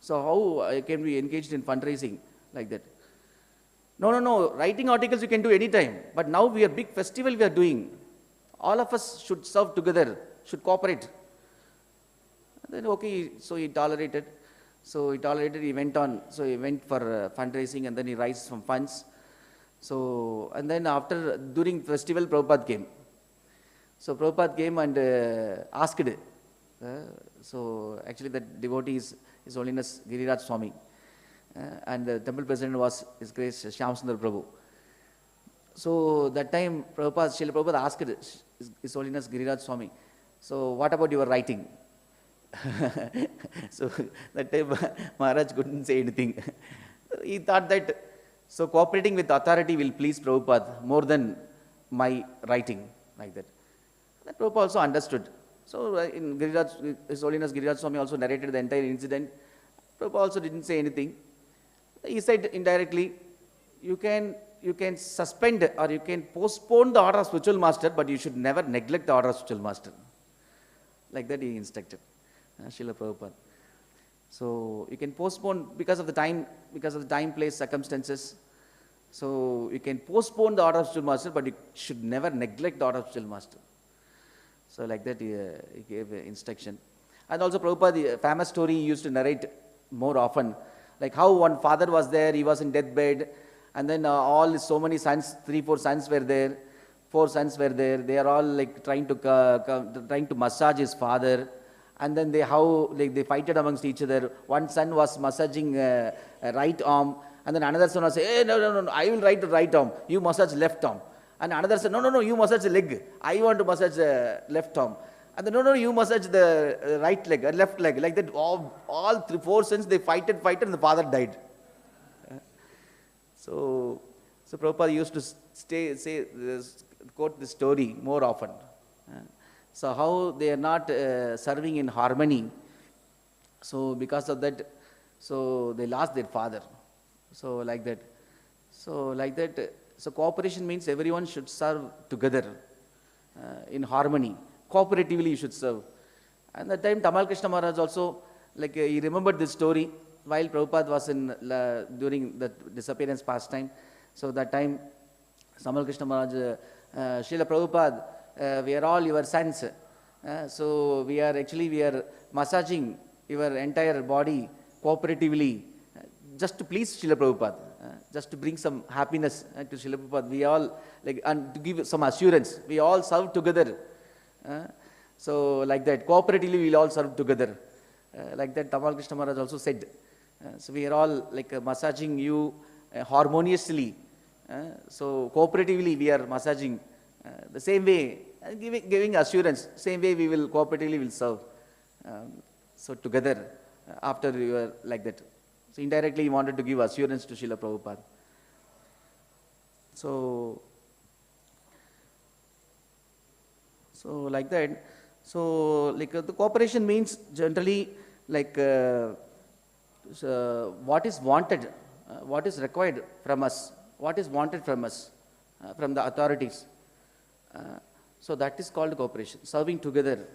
So how I can be engaged in fundraising, like that? No, writing articles you can do anytime. But now we are big festival we are doing. All of us should serve together, should cooperate. And then okay, so he tolerated. He went on. So he went for fundraising, and then he raised some funds. So, and then during festival, Prabhupada came. So Prabhupada came and asked. So actually that devotee is His Holiness Giriraj Swami. And the temple president was His Grace Shyamsundar Prabhu. So that time Srila Prabhupada asked His Holiness Giriraj Swami, so what about your writing? So that time Maharaj couldn't say anything. He thought that cooperating with authority will please Prabhupada more than my writing, like that. That Prabhupada also understood. So in His Holiness Giriraj Swami also narrated the entire incident. Prabhupada also didn't say anything. He said indirectly, you can suspend or you can postpone the order of spiritual master, but you should never neglect the order of spiritual master. Like that he instructed, Srila Prabhupada. So you can postpone because of the time, place, circumstances. So you can postpone the order of spiritual master, but you should never neglect the order of spiritual master. So like that he gave instruction. And also Prabhupada, the famous story he used to narrate more often, like how one father was there, he was in deathbed, and then so many sons, 3-4 sons were there, 4 sons were there. They are all like trying to massage his father, and then they fighted amongst each other. One son was massaging right arm, and then another son was saying, hey, no, I will write the right arm, you massage left arm. And another said, no, you massage the leg, I want to massage left arm. And then, no, you massage the right leg, left leg. Like that, all 4 sons, they fighted, and the father died. So Prabhupada used to quote this story more often. So how they are not serving in harmony. So because of that, so they lost their father. So like that. So cooperation means everyone should serve together in harmony. Cooperatively you should serve. And that time Tamal Krishna Maharaj also, he remembered this story while Prabhupada was during the disappearance pastime. So that time Tamal Krishna Maharaj, Srila Prabhupada, we are all your sons. So we are massaging your entire body cooperatively, just to please Srila Prabhupada. just to bring some happiness to Srila Prabhupada. We all, like, and to give some assurance, we all serve together. So like that, cooperatively we will all serve together. Like that, Tamal Krishna Maharaj also said. So we are all like massaging you harmoniously. So cooperatively we are massaging the same way, giving assurance, same way we will cooperatively will serve. So together, after you are like that. So indirectly he wanted to give assurance to Srila Prabhupada. So like that. So like the cooperation means generally like what is wanted, what is required from us, what is wanted from us, from the authorities. So that is called cooperation. Serving together,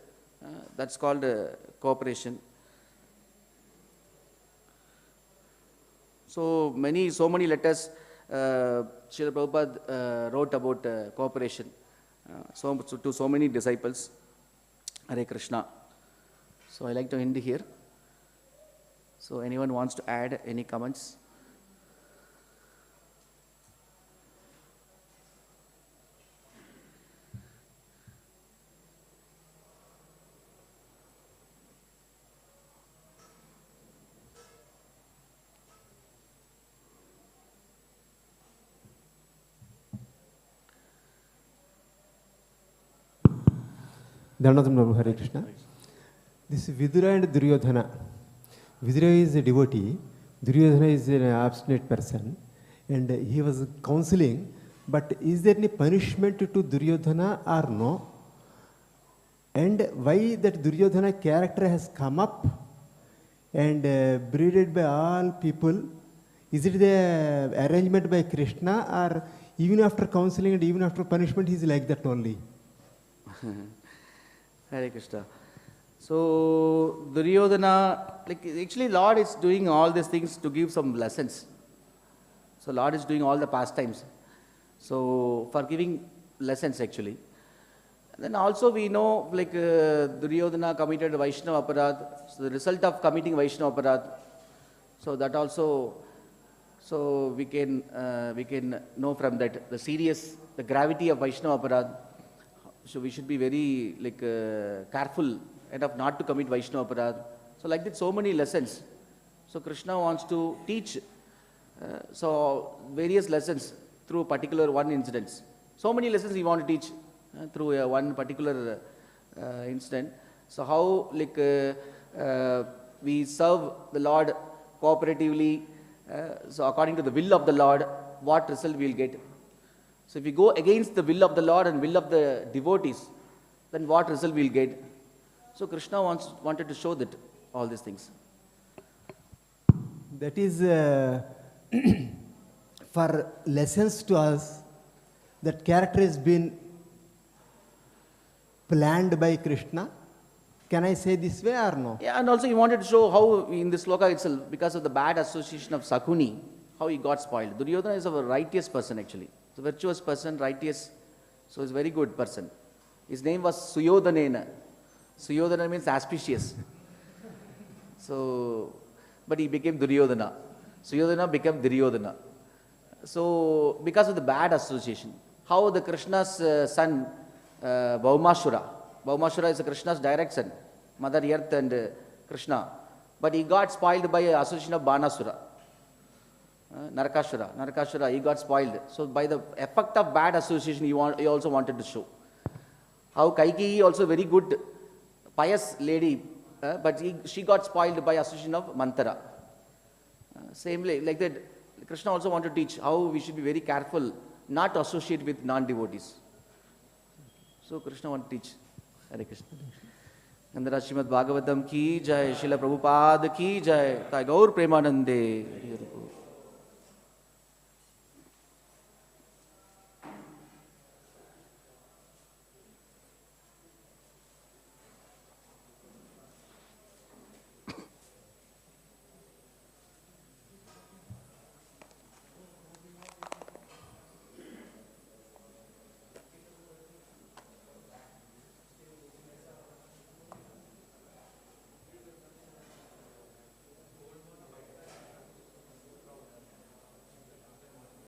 that's called cooperation. So many letters Srila Prabhupada wrote about cooperation to so many disciples. Hare Krishna. So I like to end here. So anyone wants to add any comments? Dhanatam Prabhu, Hare Krishna. This Vidura and Duryodhana. Vidura is a devotee, Duryodhana is an obstinate person, and he was counseling, but is there any punishment to Duryodhana or no? And why that Duryodhana character has come up and breeded by all people? Is it the arrangement by Krishna, or even after counseling and even after punishment he is like that only? Hare Krishna. So Duryodhana, like actually Lord is doing all these things to give some lessons. So Lord is doing all the pastimes. So for giving lessons actually. Then also we know like Duryodhana committed Vaishnava aparadh. So the result of committing Vaishnava aparadh. So that also, so we can know from that the gravity of Vaishnava aparadh. So we should be very like careful enough not to commit Vaishnava aparadh. So like that, so many lessons. So Krishna wants to teach so various lessons through particular one incidents. So many lessons he wants to teach through one particular incident. So how like we serve the Lord cooperatively, so according to the will of the Lord, what result we will get. So if we go against the will of the Lord and will of the devotees, then what result we will get? So Krishna wanted to show that all these things. That is for lessons to us, that character has been planned by Krishna. Can I say this way or no? Yeah, and also he wanted to show how in this sloka itself, because of the bad association of Śakuni, how he got spoiled. Duryodhana is a righteous person actually. He's a virtuous person, righteous. So he's a very good person. His name was suyodhanena. Suyodhana means auspicious. So, but he became Duryodhana. Suyodhana became Duryodhana. So, because of the bad association, how the Krishna's son, Bhaumashura is Krishna's direct son, Mother Earth and Krishna. But he got spoiled by association of Banasura. Narakashura, he got spoiled. So by the effect of bad association, he also wanted to show. How Kaikeyi also very good, pious lady, but she got spoiled by association of Mantara. Same like that, Krishna also wanted to teach how we should be very careful not to associate with non-devotees. So Krishna wanted to teach. Hare Krishna. Srimad Bhagavatam ki jai, Srila Prabhupada ki jai, Gaura Premanande.